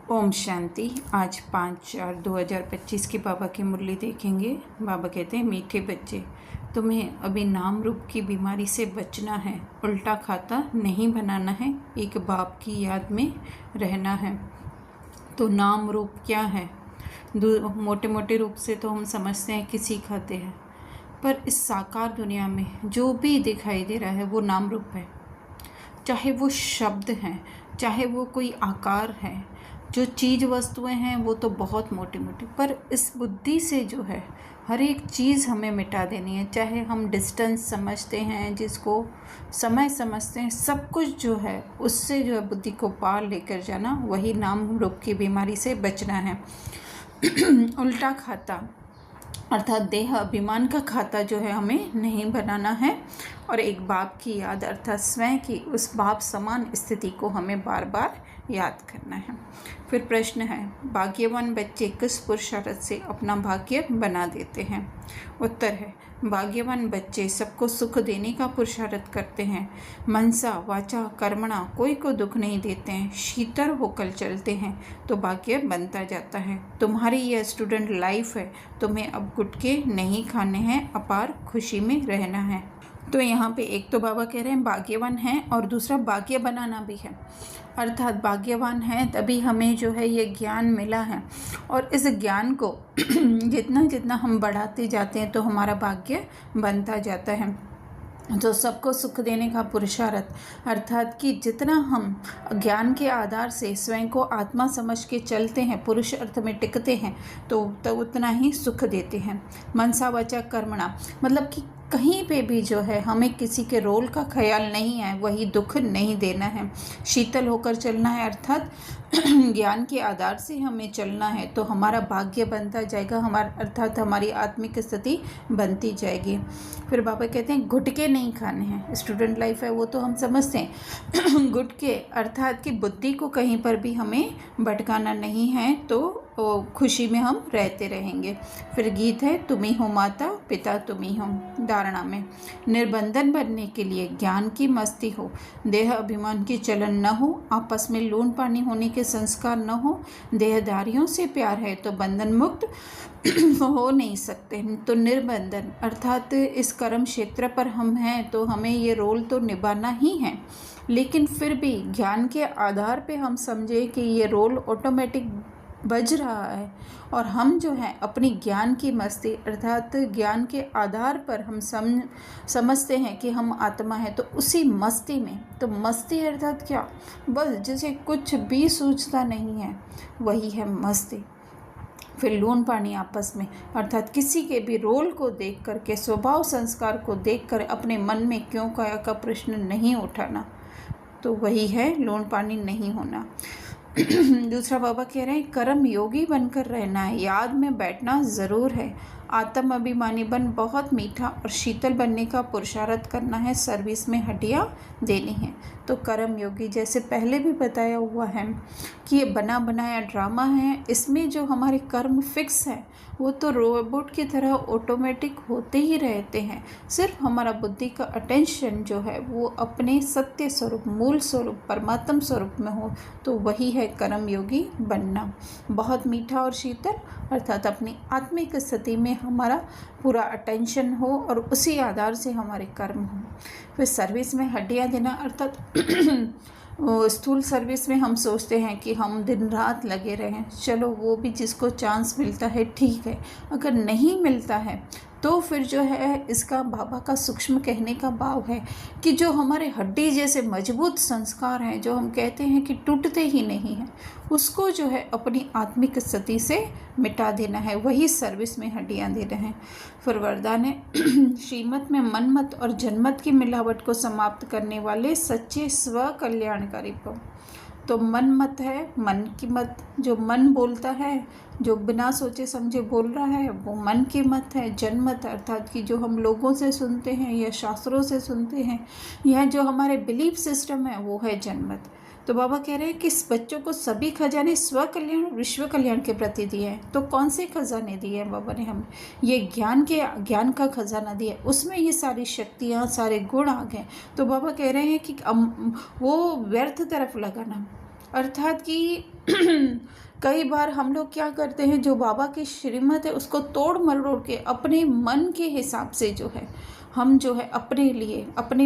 ओम शांति। आज 5/4/2025 की बाबा की मुरली देखेंगे। बाबा कहते हैं, मीठे बच्चे, तुम्हें अभी नाम रूप की बीमारी से बचना है, उल्टा खाता नहीं बनाना है, एक बाप की याद में रहना है। तो नाम रूप क्या है? मोटे मोटे रूप से तो हम समझते हैं किसी खाते हैं, पर इस साकार दुनिया में जो भी दिखाई दे रहा है वो नाम रूप है। चाहे वो शब्द हैं, चाहे वो कोई आकार है, जो चीज़ वस्तुएं हैं वो तो बहुत मोटी मोटी, पर इस बुद्धि से जो है हर एक चीज़ हमें मिटा देनी है। चाहे हम डिस्टेंस समझते हैं, जिसको समय समझते हैं, सब कुछ जो है उससे जो है बुद्धि को पार लेकर जाना, वही नाम रूप की बीमारी से बचना है। उल्टा खाता अर्थात देह अभिमान का खाता जो है हमें नहीं बनाना है, और एक बाप की याद अर्थात स्वयं की उस बाप समान स्थिति को हमें बार बार याद करना है। फिर प्रश्न है, भाग्यवान बच्चे किस पुरुषार्थ से अपना भाग्य बना देते हैं? उत्तर है, भाग्यवान बच्चे सबको सुख देने का पुरुषार्थ करते हैं, मनसा वाचा कर्मणा कोई को दुख नहीं देते हैं, शीतल होकर चलते हैं तो भाग्य बनता जाता है। तुम्हारी यह स्टूडेंट लाइफ है, तुम्हें अब गुटके नहीं खाने हैं, अपार खुशी में रहना है। तो यहाँ पे एक तो बाबा कह रहे हैं भाग्यवान है, और दूसरा भाग्य बनाना भी है। अर्थात भाग्यवान है तभी हमें जो है ये ज्ञान मिला है, और इस ज्ञान को जितना जितना हम बढ़ाते जाते हैं तो हमारा भाग्य बनता जाता है। तो सबको सुख देने का पुरुषार्थ अर्थात कि जितना हम ज्ञान के आधार से स्वयं को आत्मा समझ के चलते हैं, पुरुष अर्थ में टिकते हैं, तो उतना ही सुख देते हैं। मनसा वाचा कर्मणा मतलब कि कहीं पे भी जो है हमें किसी के रोल का ख्याल नहीं है, वही दुख नहीं देना है। शीतल होकर चलना है अर्थात ज्ञान के आधार से हमें चलना है, तो हमारा भाग्य बनता जाएगा, हमारा अर्थात हमारी आत्मिक स्थिति बनती जाएगी। फिर बाबा कहते हैं गुटके नहीं खाने हैं। स्टूडेंट लाइफ है वो तो हम समझते हैं। गुटके अर्थात कि बुद्धि को कहीं पर भी हमें भटकाना नहीं है, तो खुशी में हम रहते रहेंगे। फिर गीत है, तुम ही हो माता पिता तुम ही हो। धारणा में निर्बंधन बनने के लिए ज्ञान की मस्ती हो, देह अभिमान की चलन न हो, आपस में लून पानी होने के संस्कार न हो, देहधारियों से प्यार है तो बंधन मुक्त हो नहीं सकते। तो निर्बंधन अर्थात इस कर्म क्षेत्र पर हम हैं तो हमें ये रोल तो निभाना ही है, लेकिन फिर भी ज्ञान के आधार पे हम समझे कि ये रोल ऑटोमेटिक बज रहा है, और हम जो है अपनी ज्ञान की मस्ती अर्थात ज्ञान के आधार पर हम समझते हैं कि हम आत्मा है, तो उसी मस्ती में, तो मस्ती अर्थात क्या, बस जिसे कुछ भी सूझता नहीं है वही है मस्ती। फिर लून पानी आपस में अर्थात किसी के भी रोल को देख कर के, स्वभाव संस्कार को देख कर अपने मन में क्यों काया का प्रश्न नहीं उठाना, तो वही है लून पानी नहीं होना। दूसरा बाबा कह रहे हैं कर्म योगी बनकर रहना है, याद में बैठना ज़रूर है, आत्म अभिमानी बन बहुत मीठा और शीतल बनने का पुरुषार्थ करना है, सर्विस में हड्डियाँ देनी है। तो कर्म योगी जैसे पहले भी बताया हुआ है कि ये बना बनाया ड्रामा है, इसमें जो हमारे कर्म फिक्स है वो तो रोबोट की तरह ऑटोमेटिक होते ही रहते हैं। सिर्फ हमारा बुद्धि का अटेंशन जो है वो अपने सत्य स्वरूप, मूल स्वरूप, परमात्म स्वरूप में हो, तो वही है कर्म योगी बनना। बहुत मीठा और शीतल अर्थात अपनी आत्मिक स्थिति में हमारा पूरा अटेंशन हो और उसी आधार से हमारे कर्म हो। फिर सर्विस में हड्डियाँ देना अर्थात स्थूल सर्विस में हम सोचते हैं कि हम दिन रात लगे रहें, चलो वो भी जिसको चांस मिलता है ठीक है, अगर नहीं मिलता है तो फिर जो है इसका बाबा का सूक्ष्म कहने का भाव है कि जो हमारे हड्डी जैसे मजबूत संस्कार हैं, जो हम कहते हैं कि टूटते ही नहीं हैं, उसको जो है अपनी आत्मिक स्थिति से मिटा देना है, वही सर्विस में हड्डियां दे रहे हैं। फिर वरदान है श्रीमत में मनमत और जनमत की मिलावट को समाप्त करने वाले सच्चे स्व कल्याणकारी भव। तो मन मत है, मन की मत, जो मन बोलता है, जो बिना सोचे समझे बोल रहा है वो मन की मत है। जनमत अर्थात कि जो हम लोगों से सुनते हैं या शास्त्रों से सुनते हैं, यह जो हमारे बिलीफ सिस्टम है वो है जनमत। तो बाबा कह रहे हैं कि इस बच्चों को सभी खजाने स्व कल्याण विश्व कल्याण के प्रति दिए हैं। तो कौन से खजाने दिए हैं बाबा ने हमें? ये ज्ञान का खजाना दिया, उसमें ये सारी शक्तियाँ, सारे गुण आ गए। तो बाबा कह रहे हैं कि वो व्यर्थ तरफ लगाना अर्थात कि कई बार हम लोग क्या करते हैं, जो बाबा की श्रीमत है उसको तोड़ मरोड़ के अपने मन के हिसाब से जो है हम जो है अपने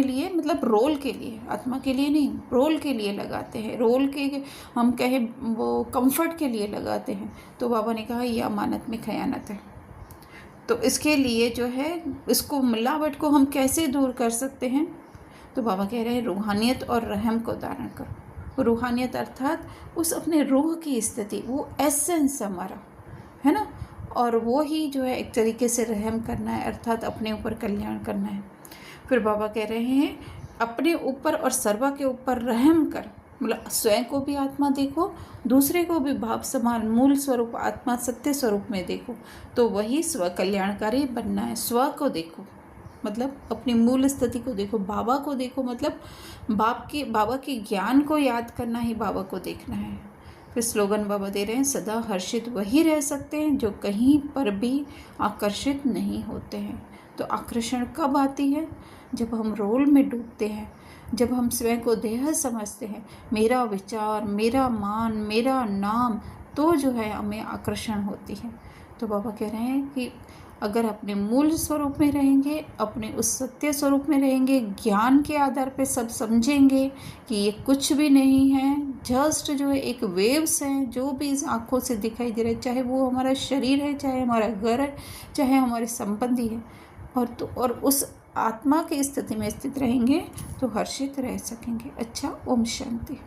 लिए मतलब रोल के लिए, आत्मा के लिए नहीं, रोल के लिए लगाते हैं, रोल के हम कहें वो कंफर्ट के लिए लगाते हैं। तो बाबा ने कहा यह अमानत में खयानत है। तो इसके लिए जो है इसको मिलावट को हम कैसे दूर कर सकते हैं? तो बाबा कह रहे हैं रूहानियत और रहम को धारण करो। रूहानियत अर्थात उस अपने रूह की स्थिति, वो एसेंस हमारा है ना, और वो ही जो है एक तरीके से रहम करना है, अर्थात अपने ऊपर कल्याण करना है। फिर बाबा कह रहे हैं अपने ऊपर और सर्वा के ऊपर रहम कर, मतलब स्वयं को भी आत्मा देखो, दूसरे को भी भाव समान मूल स्वरूप आत्मा सत्य स्वरूप में देखो, तो वही स्व कल्याणकारी बनना है। स्व को देखो मतलब अपनी मूल स्थिति को देखो, बाबा को देखो मतलब बाबा के ज्ञान को याद करना ही बाबा को देखना है। फिर स्लोगन बाबा दे रहे हैं सदा हर्षित वही रह सकते हैं जो कहीं पर भी आकर्षित नहीं होते हैं। तो आकर्षण कब आती है? जब हम रोल में डूबते हैं, जब हम स्वयं को देह समझते हैं, मेरा विचार, मेरा मान, मेरा नाम, तो जो है हमें आकर्षण होती है। तो बाबा कह रहे हैं कि अगर अपने मूल स्वरूप में रहेंगे, अपने उस सत्य स्वरूप में रहेंगे, ज्ञान के आधार पे सब समझेंगे कि ये कुछ भी नहीं है, जस्ट जो है एक वेव्स हैं, जो भी इस आँखों से दिखाई दे रहा है, चाहे वो हमारा शरीर है, चाहे हमारा घर है, चाहे हमारे संबंधी है, और उस आत्मा की स्थिति में स्थित रहेंगे तो हर्षित रह सकेंगे। अच्छा, ओम शांति।